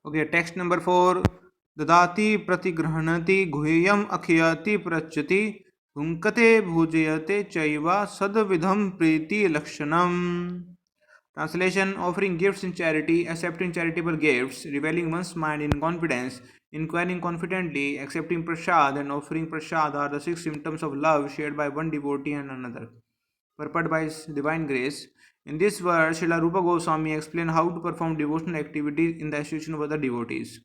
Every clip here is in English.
Okay, text number 4. Dadati pratigrahanati guhyam akhyati prachati hunkate bhujayate chaiva sadvidham priti lakshanam. Translation: offering gifts in charity, accepting charitable gifts, revealing one's mind in confidence, inquiring confidently, accepting prasad, and offering prasad are the 6 symptoms of love shared by one devotee and another, purported by His divine grace. In this verse, Srila Rupa Goswami explained how to perform devotional activities in the association of other devotees.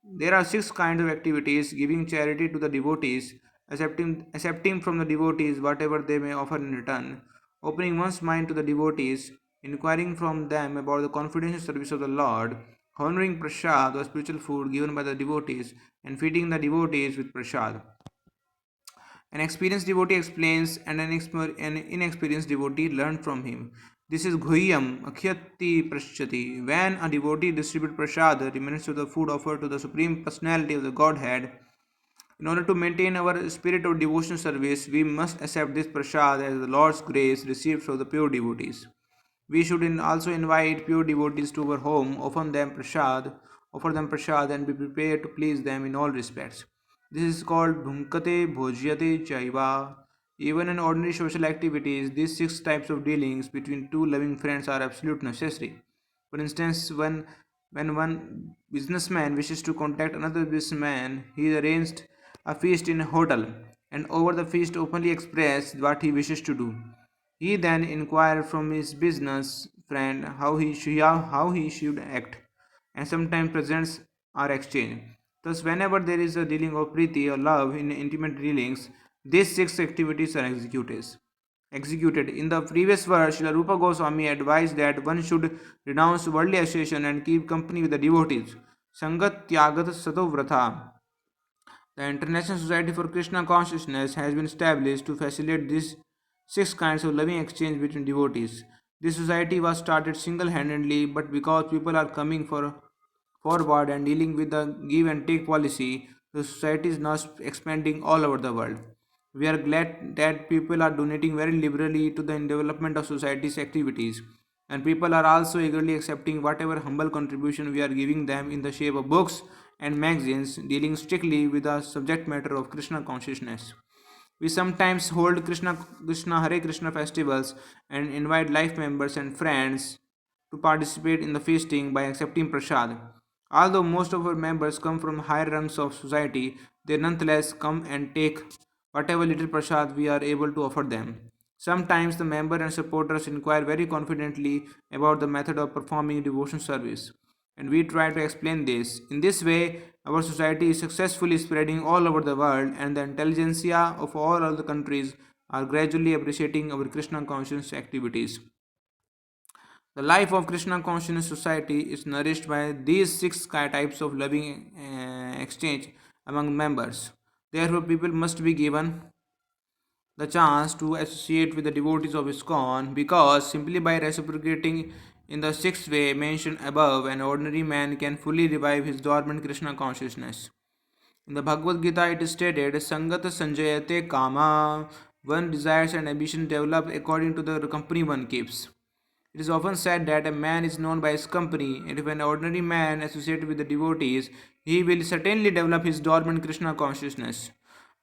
There are 6 kinds of activities: giving charity to the devotees, accepting from the devotees whatever they may offer in return, opening one's mind to the devotees, inquiring from them about the confidential service of the Lord, honoring prasad or spiritual food given by the devotees, and feeding the devotees with prasad. An experienced devotee explains, and an inexperienced devotee learns from him. This is Ghuhyam Akhyati Praschati. When a devotee distributes prasad, remnants of the food offered to the Supreme Personality of the Godhead, in order to maintain our spirit of devotional service, we must accept this prasad as the Lord's grace received from the pure devotees. We should also invite pure devotees to our home, offer them prasad, and be prepared to please them in all respects. This is called bhunkate bhojyate chaiva. Even in ordinary social activities, these 6 types of dealings between two loving friends are absolute necessary. For instance, when one businessman wishes to contact another businessman, he arranged a feast in a hotel and over the feast openly expressed what he wishes to do. He then inquired from his business friend how he should act, and sometimes presents are exchanged. Thus, whenever there is a dealing of priti or love in intimate dealings, these 6 activities are executed. In the previous verse, Srila Rupa Goswami advised that one should renounce worldly association and keep company with the devotees. Sangat Tyagat Sato Vratha. The International Society for Krishna Consciousness has been established to facilitate these 6 kinds of loving exchange between devotees. This society was started single handedly, but because people are coming forward and dealing with the give and take policy, the society is now expanding all over the world. We are glad that people are donating very liberally to the development of society's activities, and people are also eagerly accepting whatever humble contribution we are giving them in the shape of books and magazines dealing strictly with the subject matter of Krishna consciousness. We sometimes hold Krishna Hare Krishna festivals and invite life members and friends to participate in the feasting by accepting prasad. Although most of our members come from higher rungs of society, they nonetheless come and take whatever little prasad we are able to offer them. Sometimes the member and supporters inquire very confidently about the method of performing devotion service, and we try to explain this. In this way, our society is successfully spreading all over the world, and the intelligentsia of all other countries are gradually appreciating our Krishna conscious activities. The life of Krishna consciousness society is nourished by these 6 types of loving exchange among members. Therefore, people must be given the chance to associate with the devotees of ISKCON, because simply by reciprocating in the 6th way mentioned above, an ordinary man can fully revive his dormant Krishna consciousness. In the Bhagavad Gita, it is stated, Sangat Sanjayate Kama, one desires and ambition develop according to the company one keeps. It is often said that a man is known by his company, and if an ordinary man associates with the devotees, he will certainly develop his dormant Krishna consciousness.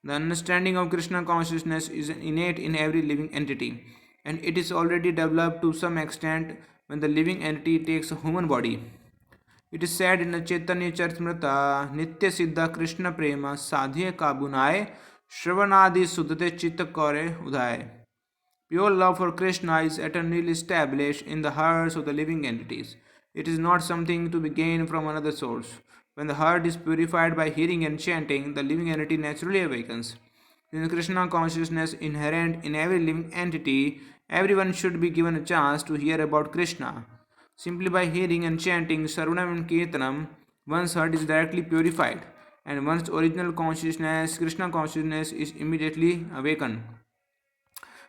The understanding of Krishna consciousness is innate in every living entity, and it is already developed to some extent when the living entity takes a human body. It is said in the Chaitanya Charitamrita, Nitya Siddha Krishna Prema Sadhya Kabunaye Shravanadi Sudhate Chitta Kore Udaye. Pure love for Krishna is eternally established in the hearts of the living entities. It is not something to be gained from another source. When the heart is purified by hearing and chanting, the living entity naturally awakens. Since Krishna consciousness inherent in every living entity, everyone should be given a chance to hear about Krishna. Simply by hearing and chanting Sarvanam and Kirtanam, one's heart is directly purified, and one's original consciousness, Krishna consciousness, is immediately awakened.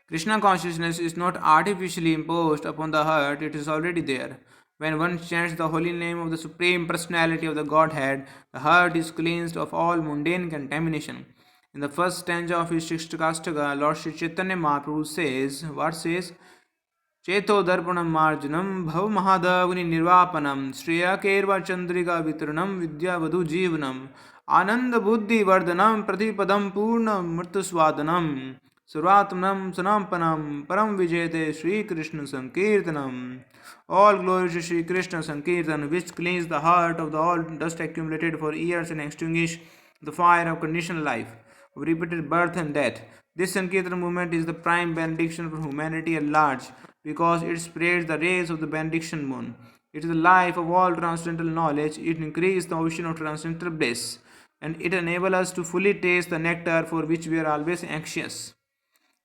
Krishna consciousness is not artificially imposed upon the heart, it is already there. When one chants the holy name of the Supreme Personality of the Godhead, the heart is cleansed of all mundane contamination. In the first stanza of his Shikshtakastaka, Lord Sri Chaitanya Mahaprabhu says, what says? चेतो दर्पणम मार्जनम भव महादवनि निर्वापनम श्रेयकेर्वा चंद्रिका वितरणम विद्यावधु जीवनम आनंद बुद्धि वर्धनम प्रतिपदम पूर्ण मृत्युस्वादनम सर्वात्मनम सनापनम परम विजयते Shri Krishna संकीर्तनम. All glory to Sri Krishna Sankirtan, which cleans the heart of the all dust accumulated for years and extinguish the fire of conditional life, of repeated birth and death. This Sankirtan movement is the prime benediction for humanity at large because it spreads the rays of the benediction moon. It is the life of all transcendental knowledge, it increases the ocean of transcendental bliss, and it enables us to fully taste the nectar for which we are always anxious.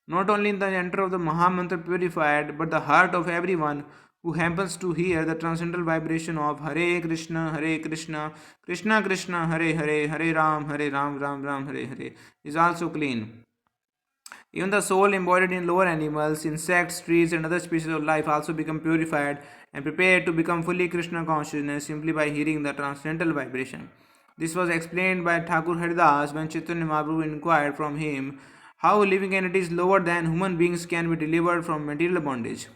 Not only the enter of the Mahamantra purified, but the heart of everyone who happens to hear the transcendental vibration of Hare Krishna, Krishna Krishna, Hare Hare, Hare Ram, Ram Ram, Hare Hare, is also clean. Even the soul embodied in lower animals, insects, trees, and other species of life also become purified and prepared to become fully Krishna consciousness simply by hearing the transcendental vibration. This was explained by Thakur Haridas when Chaitanya Mahaprabhu inquired from him how living entities lower than human beings can be delivered from material bondage.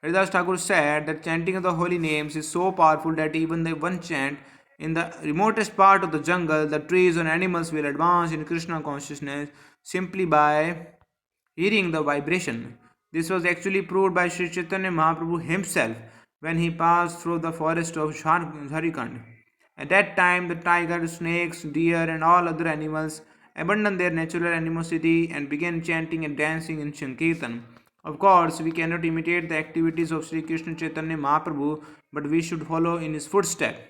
Haridas Thakur said that chanting of the holy names is so powerful that even the one chant in the remotest part of the jungle, the trees and animals will advance in Krishna consciousness simply by hearing the vibration. This was actually proved by Sri Chaitanya Mahaprabhu himself when he passed through the forest of Jharkhand. At that time, the tiger, snakes, deer, and all other animals abandoned their natural animosity and began chanting and dancing in Sankirtan. Of course, we cannot imitate the activities of Sri Krishna Chaitanya Mahaprabhu, but we should follow in his footsteps.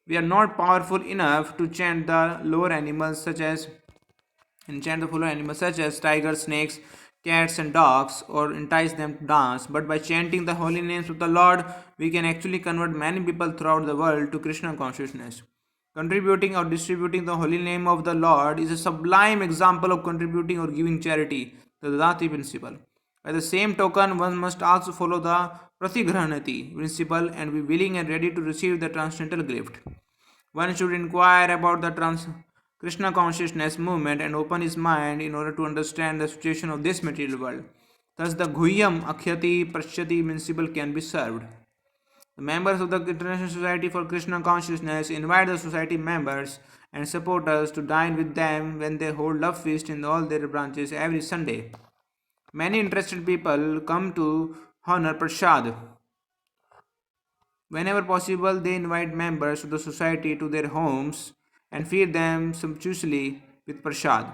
We are not powerful enough to chant the lower animals such as enchant the following animals such as tigers, snakes, cats, and dogs, or entice them to dance. But by chanting the holy names of the Lord, we can actually convert many people throughout the world to Krishna consciousness. Contributing or distributing the holy name of the Lord is a sublime example of contributing or giving charity, the Dadati principle. By the same token, one must also follow the Pratigrahanati principle and be willing and ready to receive the transcendental gift. One should inquire about the Krishna consciousness movement and open his mind in order to understand the situation of this material world. Thus, the Guhyam Akhyati Prashyati principle can be served. The members of the International Society for Krishna Consciousness invite the society members and supporters to dine with them when they hold love feast in all their branches every Sunday. Many interested people come to honor Prasad. Whenever possible, they invite members of the society to their homes and feed them sumptuously with prasad.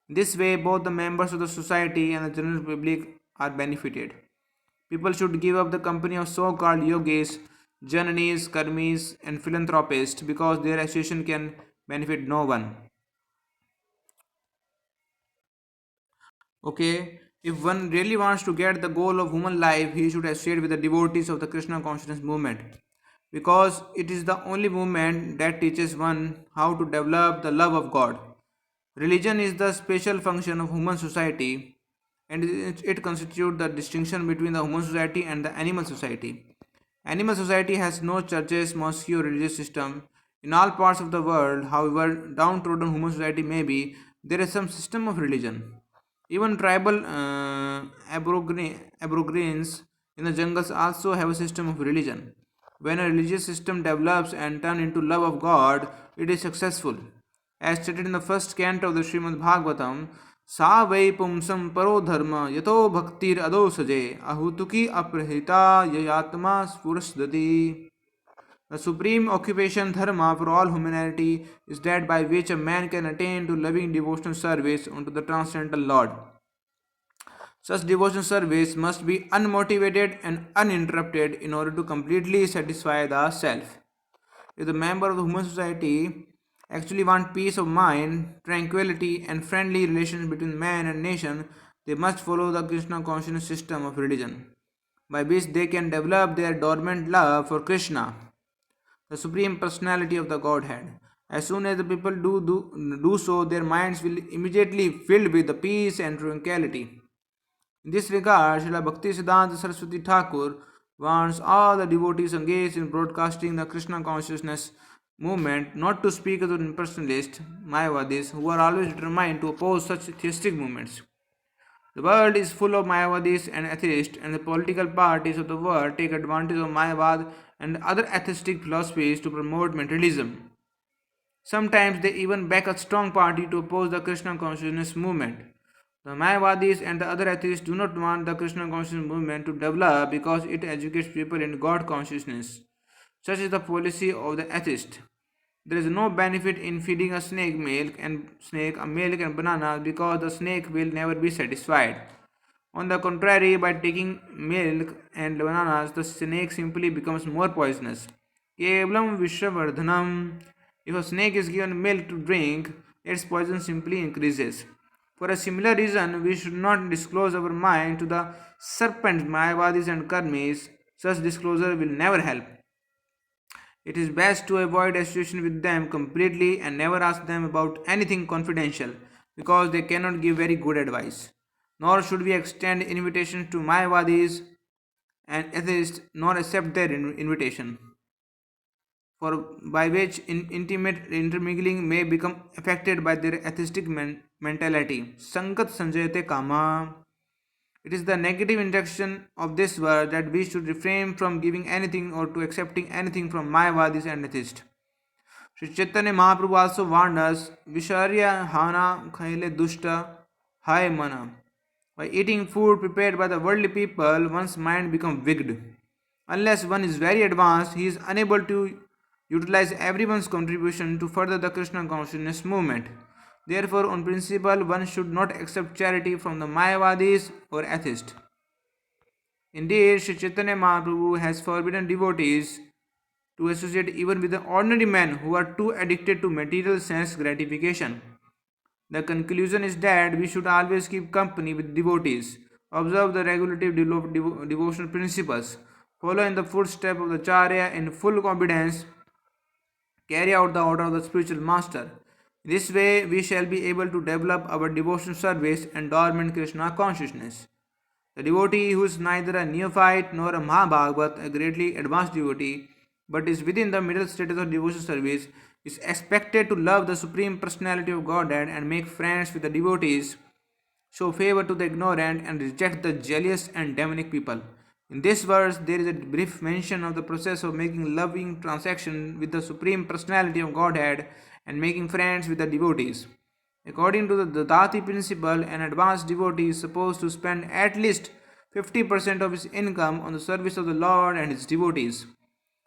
This way, both the members of the society and the general public are benefited. People should give up the company of so called yogis, jananis, karmis, and philanthropists because their association can benefit no one. Okay, if one really wants to get the goal of human life, he should associate with the devotees of the Krishna consciousness movement because it is the only movement that teaches one how to develop the love of God. Religion is the special function of human society and it constitutes the distinction between the human society and the animal society. Animal society has no churches, mosques, or religious system. In all parts of the world, however downtrodden human society may be, there is some system of religion. Even tribal aborigines in the jungles also have a system of religion. When a religious system develops and turns into love of God, it is successful. As stated in the first canto of the Srimad Bhagavatam, Sa vai pumsam paro dharma yato bhaktir ado saje ahutuki aprahita yayatma spurasdati. The supreme occupation dharma for all humanity is that by which a man can attain to loving devotional service unto the transcendental Lord. Such devotional service must be unmotivated and uninterrupted in order to completely satisfy the self. If the member of the human society actually want peace of mind, tranquility, and friendly relations between man and nation, they must follow the Krishna consciousness system of religion, by which they can develop their dormant love for Krishna, the Supreme Personality of the Godhead. As soon as the people do so, their minds will immediately filled with the peace and tranquility. In this regard, Srila Bhakti Siddhanta Saraswati Thakur warns all the devotees engaged in broadcasting the Krishna consciousness movement not to speak of the impersonalists, Mayavadis, who are always determined to oppose such theistic movements. The world is full of Mayavadis and atheists, and the political parties of the world take advantage of Mayavad and other atheistic philosophies to promote materialism. Sometimes they even back a strong party to oppose the Krishna consciousness movement. The Mayavadis and the other atheists do not want the Krishna consciousness movement to develop because it educates people in God consciousness. Such is the policy of the atheist. There is no benefit in feeding a snake a milk and bananas because the snake will never be satisfied. On the contrary, by taking milk and bananas, the snake simply becomes more poisonous. Kevalam Vishwavardhanam. If a snake is given milk to drink, its poison simply increases. For a similar reason, we should not disclose our mind to the serpents, Mayavadis, and Karmis. Such disclosure will never help. It is best to avoid association with them completely and never ask them about anything confidential because they cannot give very good advice. Nor should we extend invitations to Mayavadis and atheists nor accept their invitation, for by which intimate intermingling may become affected by their atheistic mentality. Sangat sanjayate kama. It is the negative interaction of this word that we should refrain from giving anything or to accepting anything from Mayavadis and atheists. Sri Chaitanya Mahaprabhu also warned us, Visharya Hana Khaile Dushta Hai Mana. By eating food prepared by the worldly people, one's mind becomes wicked. Unless one is very advanced, he is unable to utilize everyone's contribution to further the Krishna consciousness movement. Therefore, on principle, one should not accept charity from the Mayavadis or atheists. Indeed, Sri Chaitanya Mahaprabhu has forbidden devotees to associate even with the ordinary men who are too addicted to material sense gratification. The conclusion is that we should always keep company with devotees, observe the regulative devotional principles, follow in the footsteps of the Charya in full confidence, carry out the order of the spiritual master. In this way, we shall be able to develop our devotional service and dormant Krishna consciousness. The devotee who is neither a neophyte nor a Mahabhagavat, a greatly advanced devotee, but is within the middle status of devotional service, is expected to love the Supreme Personality of Godhead and make friends with the devotees, show favor to the ignorant, and reject the jealous and demonic people. In this verse, there is a brief mention of the process of making loving transaction with the Supreme Personality of Godhead and making friends with the devotees. According to the Dadati principle, an advanced devotee is supposed to spend at least 50% of his income on the service of the Lord and his devotees.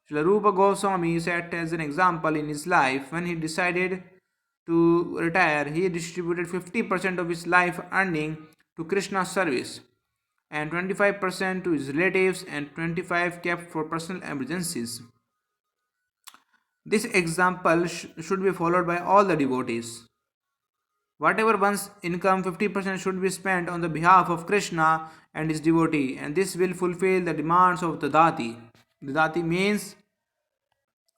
Srila Rupa Goswami set as an example in his life when he decided to retire, he distributed 50% of his life earning to Krishna's service and 25% to his relatives and 25% kept for personal emergencies. This example should be followed by all the devotees. Whatever one's income, 50% should be spent on the behalf of Krishna and his devotee, and this will fulfill the demands of the Dati. The Dati means,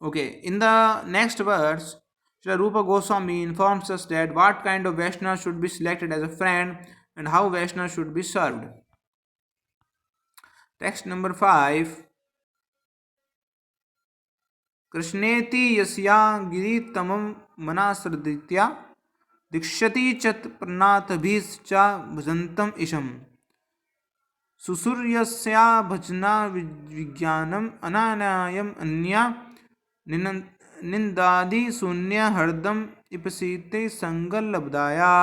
okay, in the next verse, Srila Rupa Goswami informs us that what kind of Vaishnava should be selected as a friend and how Vaishnava should be served. Text number 5. कृष्णेति यस्या गिरितमं मनासृदित्या दीक्षति चत प्रनाथभिश्च भजन्तम् ईशम् सुसूर्यस्या भजना विज्ञानम् अनानायम् अन्या निंदादि शून्य हरदम इपसीते संगलब्धाया.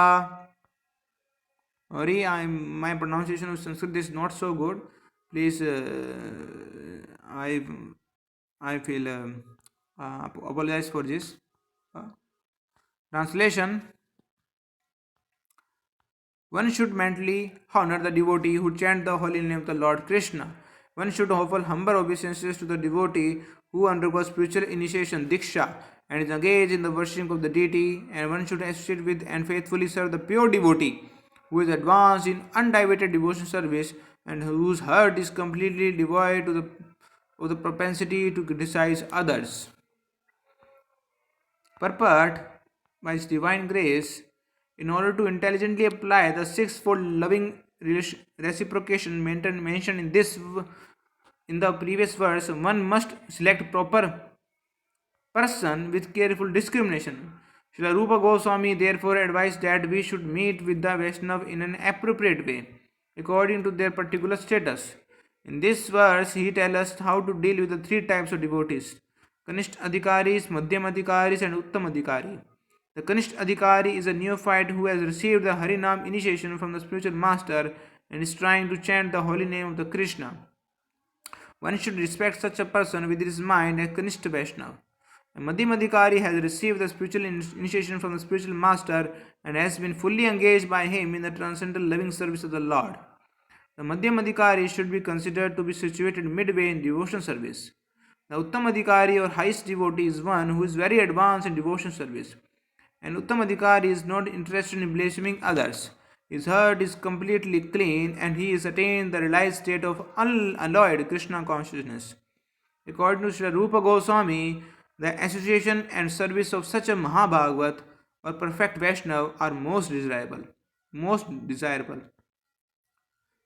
Sorry, my pronunciation of Sanskrit is not so good. Please, I feel apologize for this. Translation: one should mentally honor the devotee who chant the holy name of the Lord Krishna. One should offer humble obeisances to the devotee who undergoes spiritual initiation Diksha and is engaged in the worship of the deity, and one should associate with and faithfully serve the pure devotee who is advanced in undivided devotion service and whose heart is completely devoid of the propensity to criticize others. Purport: by His divine grace, in order to intelligently apply the sixfold loving reciprocation mentioned in the previous verse, one must select proper person with careful discrimination. Srila Rupa Goswami therefore advised that we should meet with the Vaishnav in an appropriate way, according to their particular status. In this verse, he tells us how to deal with the three types of devotees: Kanisht Adhikaris, Madhyam Adhikaris, and Uttam Adhikari. The Kanisht Adhikari is a neophyte who has received the Harinam initiation from the spiritual master and is trying to chant the holy name of the Krishna. One should respect such a person with his mind as Kanishta Vaishnav. A Madhyamadhikari has received the spiritual initiation from the spiritual master and has been fully engaged by him in the transcendental loving service of the Lord. The Madhyamadhikari should be considered to be situated midway in devotion service. The Uttamadhikari or highest devotee is one who is very advanced in devotion service. An Uttamadhikari is not interested in blaspheming others. His heart is completely clean and he has attained the realized state of unalloyed Krishna consciousness. According to Sri Rupa Goswami, the association and service of such a Mahabhagavat or perfect Vaishnav are most desirable. Most desirable.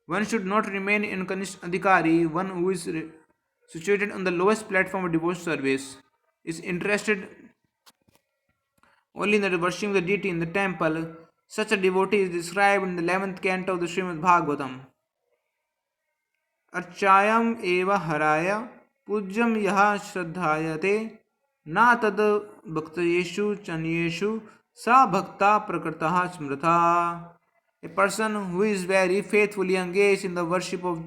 One should not remain in Kanishta Adhikari, one who is situated on the lowest platform of devotion service, is interested only in the worshiping of the deity in the temple. Such a devotee is described in the 11th canto of the Srimad Bhagavatam. Archayam eva haraya पूज्यम यह श्रद्धायते ना तद भक्तयेषु चन्येषु सा भक्ता प्रकृता स्मृता. A person who is very faithfully engaged in the worship of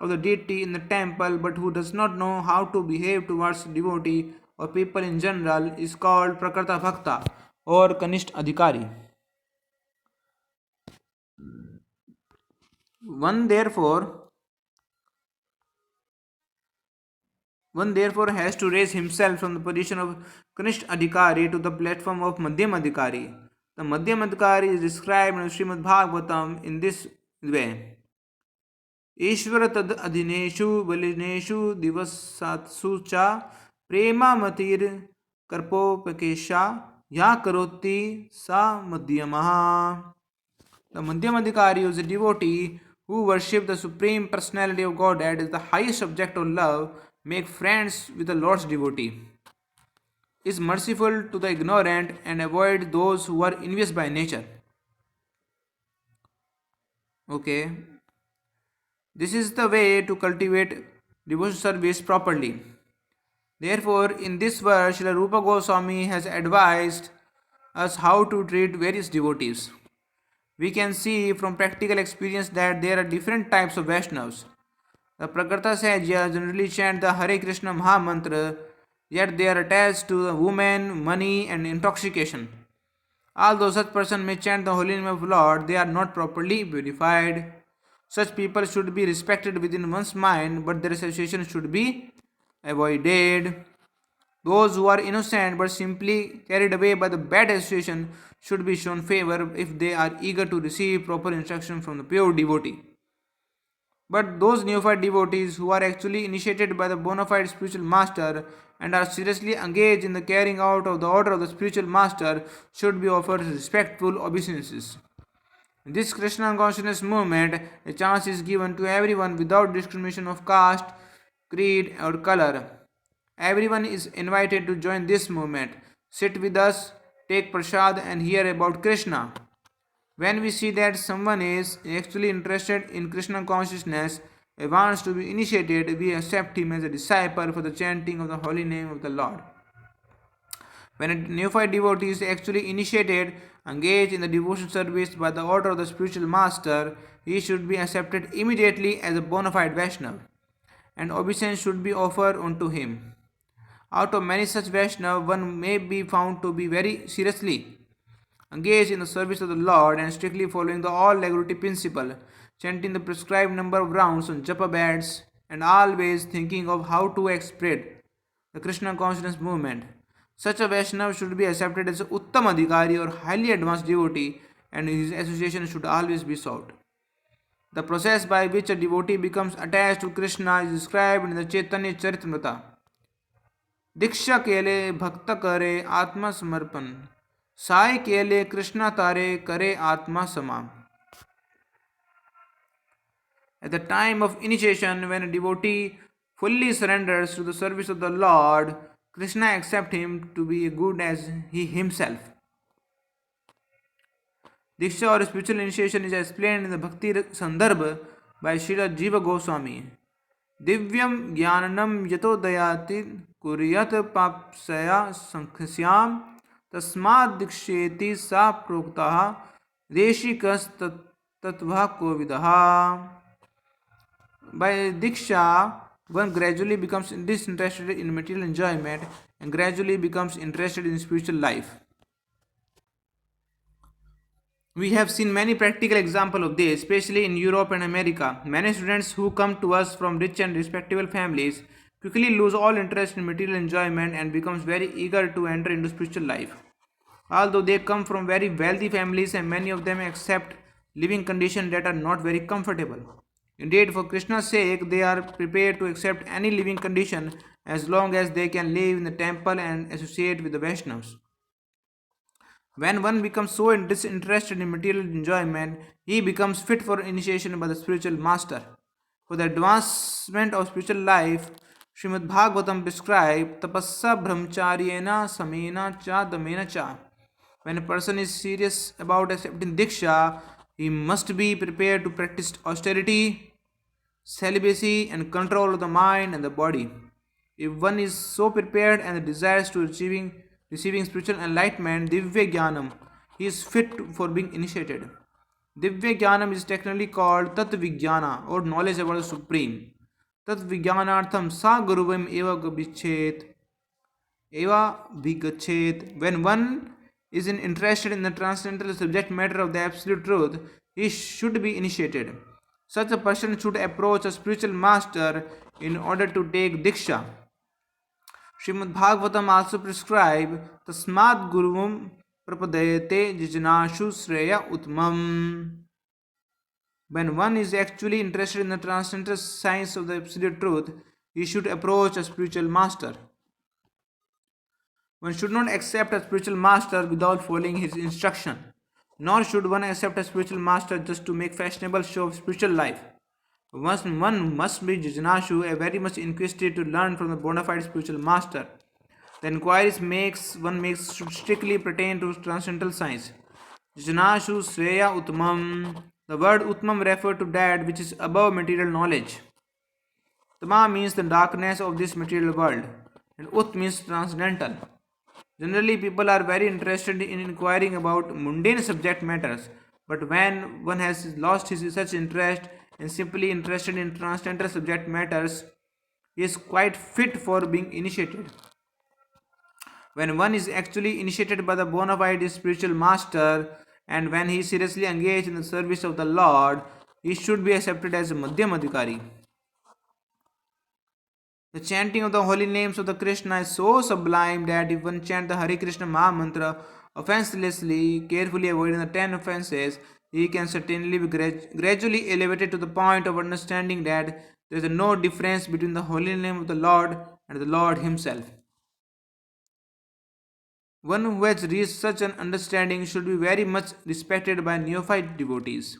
the deity in the temple but who does not know how to behave towards devotee or people in general is called prakrta bhakta or kanisht adhikari. One therefore has to raise himself from the position of Kanisht Adhikari to the platform of Madhyam Adhikari. The Madhyam Adhikari is described in Srimad Bhagavatam in this way. Ishvara tad adhineshu balineshu divasatsu cha prema matir karpopakesha ya karoti sa madhyamaha. The Madhyam Adhikari is a devotee who worship the Supreme Personality of Godhead as the highest object of love, make friends with the Lord's devotee, is merciful to the ignorant and avoid those who are envious by nature. Okay, this is the way to cultivate devotion service properly. Therefore, in this verse, Srila Rupa Goswami has advised us how to treat various devotees. We can see from practical experience that there are different types of Vaishnavas. The Prakrta Sahajya generally chant the Hare Krishna Maha Mantra, yet they are attached to the woman, money, and intoxication. Although such person may chant the holy name of Lord, they are not properly purified. Such people should be respected within one's mind, but their association should be avoided. Those who are innocent but simply carried away by the bad association should be shown favor if they are eager to receive proper instruction from the pure devotee. But those neophyte devotees who are actually initiated by the bona fide spiritual master and are seriously engaged in the carrying out of the order of the spiritual master should be offered respectful obeisances. In this Krishna consciousness movement, a chance is given to everyone without discrimination of caste, creed, or color. Everyone is invited to join this movement. Sit with us, take prasad, and hear about Krishna. When we see that someone is actually interested in Krishna consciousness and wants to be initiated, we accept him as a disciple for the chanting of the holy name of the Lord. When a neophyte devotee is actually initiated, engaged in the devotion service by the order of the spiritual master, he should be accepted immediately as a bona fide Vaishnava, and obeisance should be offered unto him. Out of many such Vaishnava, one may be found to be very seriously engaged in the service of the Lord and strictly following the all legality principle, chanting the prescribed number of rounds on japa beds, and always thinking of how to spread the Krishna consciousness movement. Such a Vaishnava should be accepted as an Uttam Adhikari or highly advanced devotee, and his association should always be sought. The process by which a devotee becomes attached to Krishna is described in the Chaitanya Charitamrita. दीक्षा केले भक्त करे आत्मा समर्पण साई केले कृष्णा तारे करे atma samam. At the time of initiation, when a devotee fully surrenders to the service of the Lord, Krishna accepts him to be good as he himself. Diksha or spiritual initiation is explained in the Bhakti Sandarbha by Srila Jiva Goswami. Divyam Jnanam Yato Dayati Kuriyat Papsaya Sankhyasyam Tasmad Diksheti Sa Proktaha Deshikas Tattva Kovidaha. By Diksha, one gradually becomes disinterested in material enjoyment and gradually becomes interested in spiritual life. We have seen many practical examples of this, especially in Europe and America. Many students who come to us from rich and respectable families quickly lose all interest in material enjoyment and becomes very eager to enter into spiritual life. Although they come from very wealthy families and many of them accept living conditions that are not very comfortable. Indeed, for Krishna's sake, they are prepared to accept any living condition as long as they can live in the temple and associate with the Vaishnavas. When one becomes so disinterested in material enjoyment, he becomes fit for initiation by the spiritual master. For the advancement of spiritual life, Srimad Bhagavatam prescribes tapassa brahmacharyena samena cha damena cha. When a person is serious about accepting diksha, he must be prepared to practice austerity, celibacy, and control of the mind and the body. If one is so prepared and desires to receiving spiritual enlightenment, Divya Jnanam, he is fit for being initiated. Divya Jnanam is technically called Tat Vijnana or knowledge about the Supreme. Tat Vijnanartham Sa Guruvam Eva Bhigachet. When one is interested in the transcendental subject matter of the absolute truth, he should be initiated. Such a person should approach a spiritual master in order to take diksha. Srimad Bhagavatam also prescribe Tasmad Guruvam Prapadayate Jijnashu Sreya Utmam. When one is actually interested in the transcendental science of the absolute truth, he should approach a spiritual master. One should not accept a spiritual master without following his instruction, nor should one accept a spiritual master just to make fashionable show of spiritual life. One must be Jijnashu, a very much inquisitive to learn from the bona fide spiritual master. The inquiries one makes should strictly pertain to transcendental science. Jijnashu Sreya Utmam. The word Utmam refers to that which is above material knowledge. Tama means the darkness of this material world, and Ut means transcendental. Generally, people are very interested in inquiring about mundane subject matters, but when one has lost his such interest and simply interested in transcendental subject matters, he is quite fit for being initiated. When one is actually initiated by the bona fide spiritual master and when he is seriously engaged in the service of the Lord, he should be accepted as a Madhyam Adhikari. The chanting of the holy names of the Krishna is so sublime that if one chant the Hare Krishna Maha Mantra offenselessly, carefully avoiding the 10 offenses, he can certainly be gradually elevated to the point of understanding that there is no difference between the holy name of the Lord and the Lord Himself. One who has reached such an understanding should be very much respected by neophyte devotees.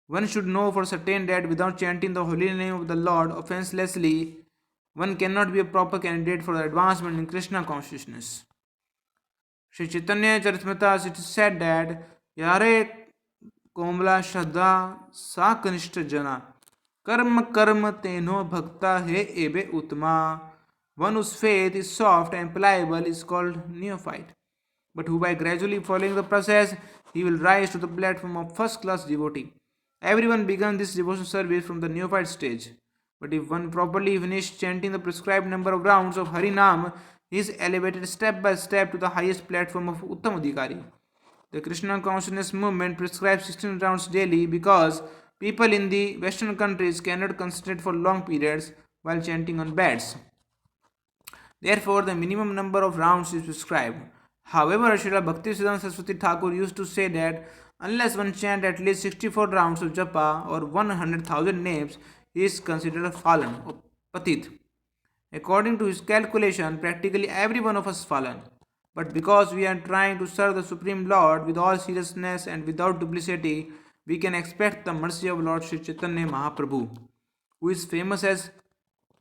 One should know for certain that without chanting the holy name of the Lord offenselessly, one cannot be a proper candidate for the advancement in Krishna consciousness. Sri Chaitanya Charitamrita it is said that Yare Komla Shraddha Sa Kanishta Jana Karma Teno Bhakta He Ebe Utma. One whose faith is soft and pliable is called neophyte, but who by gradually following the process, he will rise to the platform of first class devotee. Everyone begins this devotional service from the neophyte stage. But if one properly finishes chanting the prescribed number of rounds of Harinam, he is elevated step by step to the highest platform of Uttam Adhikari. The Krishna consciousness movement prescribes 16 rounds daily because people in the Western countries cannot concentrate for long periods while chanting on beds. Therefore, the minimum number of rounds is prescribed. However, Srila Bhaktisiddhanta Saraswati Thakur used to say that unless one chant at least 64 rounds of japa or 100,000 names, he is considered a fallen or patit. According to his calculation, practically every one of us is fallen. But because we are trying to serve the Supreme Lord with all seriousness and without duplicity, we can expect the mercy of Lord Sri Chaitanya Mahaprabhu, who is famous as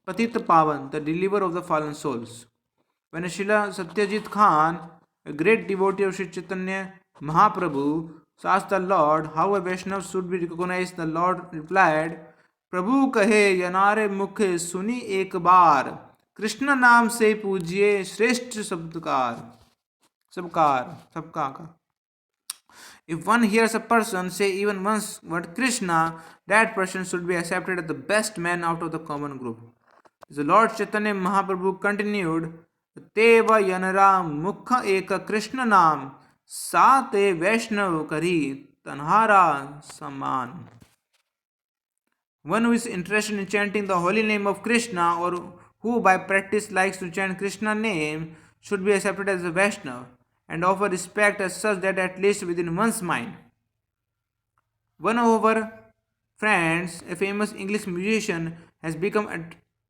Patit Pavan, the deliverer of the fallen souls. When Srila Satyajit Khan, a great devotee of Sri Chaitanya Mahaprabhu, asked the Lord how a Vaishnava should be recognized, the Lord replied, प्रभु कहे यनारे मुख सुनी एक बार कृष्ण नाम से पूजिए श्रेष्ठ शब्दकार सबकार सबका का If one hears a person say even once word Krishna, that person should be accepted as the best man out of the common group. The Lord Chaitanya Mahaprabhu continued, Teva yanara mukha eka Krishna nam sa te Vaishnav kari tanhara saman. One who is interested in chanting the holy name of Krishna or who by practice likes to chant Krishna name should be accepted as a Vaishnava and offer respect as such that at least within one's mind. One of our friends, a famous English musician, has become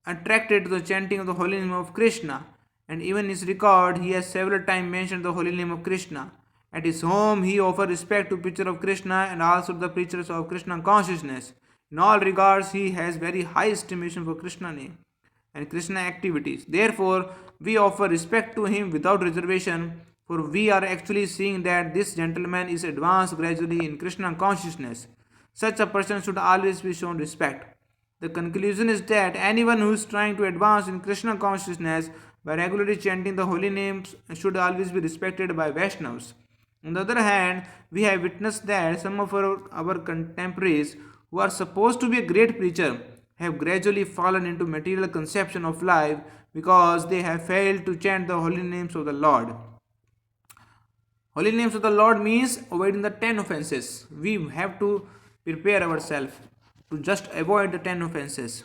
attracted to the chanting of the holy name of Krishna, and even in his record, he has several times mentioned the holy name of Krishna. At his home, he offers respect to picture of Krishna and also the preachers of Krishna consciousness. In all regards, he has very high estimation for Krishna name and Krishna activities. Therefore, we offer respect to him without reservation, for we are actually seeing that this gentleman is advanced gradually in Krishna consciousness. Such a person should always be shown respect. The conclusion is that anyone who is trying to advance in Krishna consciousness by regularly chanting the holy names should always be respected by Vaishnavas. On the other hand, we have witnessed that some of our contemporaries who are supposed to be a great preacher have gradually fallen into material conception of life because they have failed to chant the holy names of the Lord. Holy names of the Lord means avoiding the 10 offenses. We have to prepare ourselves to just avoid the 10 offenses.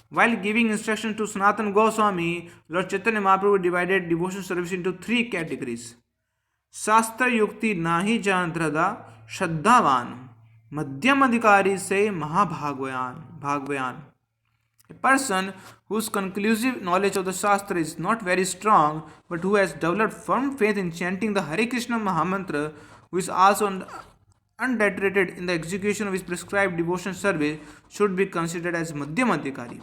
While giving instruction to Sanatan Goswami, Lord Chaitanya Mahaprabhu divided devotion service into three categories. शास्त्र युक्ति नाही जान धृदा श्रद्धावान मध्यम अधिकारी से महाभागवयान भागवयान. A person whose conclusive knowledge of the Shastra is not very strong, but who has developed firm faith in chanting the Hare Krishna Mahamantra, who is also undeterred in the execution of his prescribed devotion service, should be considered as Madhyamadhikari.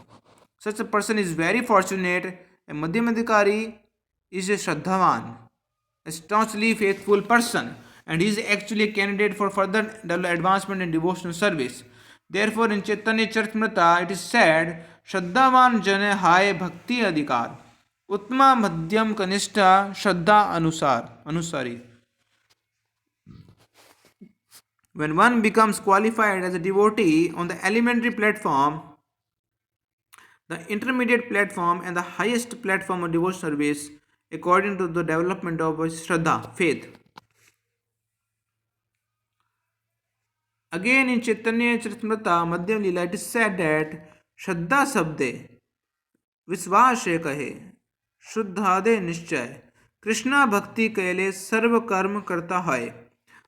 Such a person is very fortunate. A Madhyamadhikari is a Shraddhavan, a staunchly faithful person, and he is actually a candidate for further advancement in devotional service. Therefore, in Chaitanya Charitamrita, it is said, Shraddhavan jane hai bhakti adhikar, Utma madhyam kanishta shraddha anusari. When one becomes qualified as a devotee on the elementary platform, the intermediate platform, and the highest platform of devotional service, according to the development of Shraddha, faith. Again in Chaitanya Charitamrita Madhyam Leela, it is said that Shraddha Sabde Visvashe Kahe Shuddhade Nishchay Krishna Bhakti Kaile Sarva Karma Karta Hai.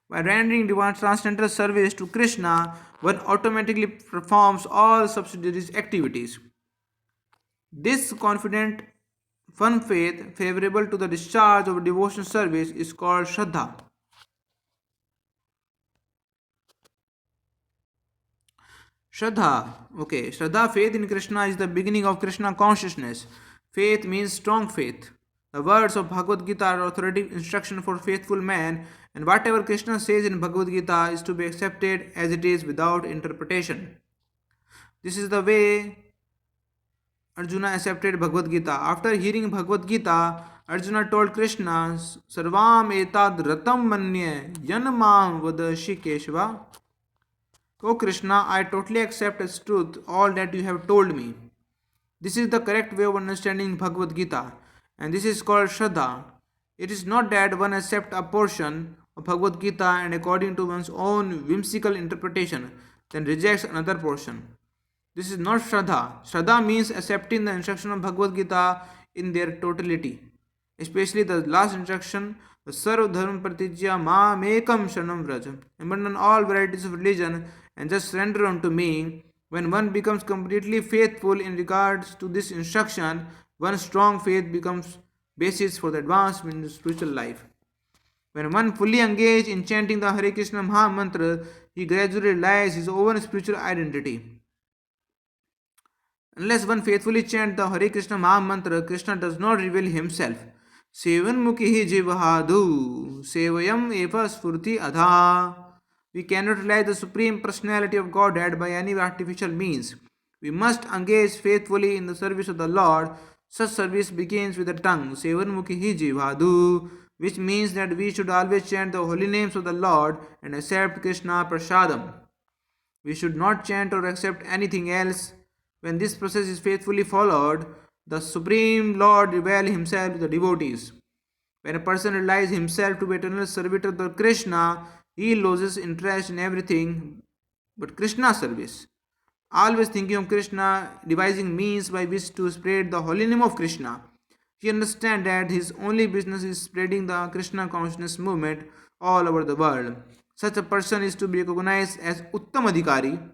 By rendering divine transcendental service to Krishna, one automatically performs all subsidiary activities. This confident, firm faith favorable to the discharge of devotional service is called Shraddha. Shraddha, faith in Krishna is the beginning of Krishna consciousness. Faith means strong faith. The words of Bhagavad Gita are authoritative instruction for faithful man, and whatever Krishna says in Bhagavad Gita is to be accepted as it is without interpretation. This is the way Arjuna accepted Bhagavad Gita. After hearing Bhagavad Gita, Arjuna told Krishna, Sarvam etad ratam manye yanmam vadashi Keshava. O Krishna, I totally accept as truth all that you have told me. This is the correct way of understanding Bhagavad Gita, and this is called Shraddha. It is not that one accepts a portion of Bhagavad Gita and according to one's own whimsical interpretation, then rejects another portion. This is not Shraddha. Shraddha means accepting the instruction of Bhagavad Gita in their totality, especially the last instruction, Sarv Dharma Pratijya Ma Mekam Shanam Vraj. Abandon all varieties of religion and just surrender unto me. When one becomes completely faithful in regards to this instruction, one's strong faith becomes basis for the advancement in the spiritual life. When one fully engaged in chanting the Hare Krishna Maha Mantra, he gradually realizes his own spiritual identity. Unless one faithfully chants the Hare Krishna Maha Mantra, Krishna does not reveal himself. Sevanmukhi jivahadu, sevayam eva spurti adha. We cannot realize the Supreme Personality of Godhead by any artificial means. We must engage faithfully in the service of the Lord. Such service begins with the tongue, Sevanmukhi jivahadu, which means that we should always chant the holy names of the Lord and accept Krishna Prasadam. We should not chant or accept anything else. When this process is faithfully followed, the Supreme Lord reveals himself to the devotees. When a person realizes himself to be eternal servitor of Krishna, he loses interest in everything but Krishna's service. Always thinking of Krishna, devising means by which to spread the holy name of Krishna. He understands that his only business is spreading the Krishna consciousness movement all over the world. Such a person is to be recognized as Uttam Adhikari,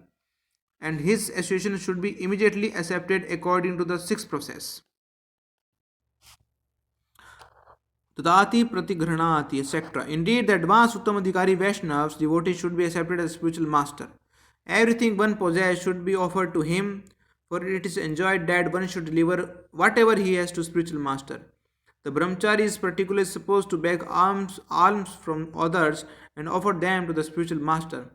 and his association should be immediately accepted according to the sixth process. Tadati Pratigranati, etc. Indeed, the advanced Uttamadhikari Vaishnavas, devotees should be accepted as spiritual master. Everything one possesses should be offered to him, for it is enjoined that one should deliver whatever he has to spiritual master. The brahmachari is particularly supposed to beg alms from others and offer them to the spiritual master.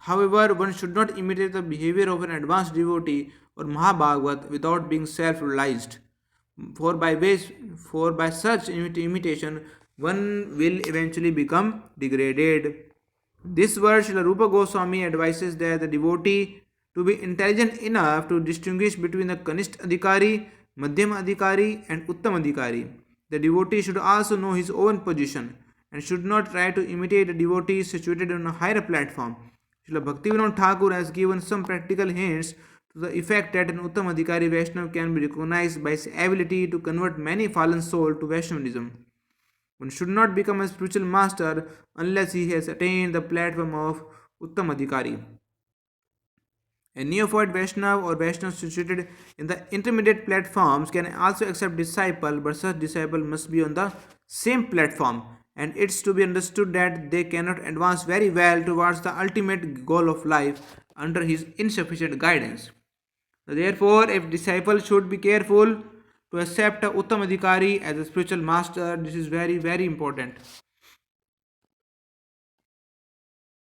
However, one should not imitate the behavior of an advanced devotee or Mahabhagavat without being self-realized. For by ways, for by such imitation, one will eventually become degraded. This verse, Srila Rupa Goswami advises that the devotee to be intelligent enough to distinguish between the Kanishta Adhikari, Madhyam Adhikari, and Uttam Adhikari. The devotee should also know his own position and should not try to imitate a devotee situated on a higher platform. Srila Bhaktivinoda Thakur has given some practical hints to the effect that an Uttam Adhikari Vaishnav can be recognized by his ability to convert many fallen souls to Vaishnavism. One should not become a spiritual master unless he has attained the platform of Uttam Adhikari. A neophyte Vaishnav or Vaishnav situated in the intermediate platforms can also accept disciple, but such disciple must be on the same platform, and it's to be understood that they cannot advance very well towards the ultimate goal of life under his insufficient guidance. Therefore, a disciple should be careful to accept a Uttam Adhikari as a spiritual master. This is very, very important.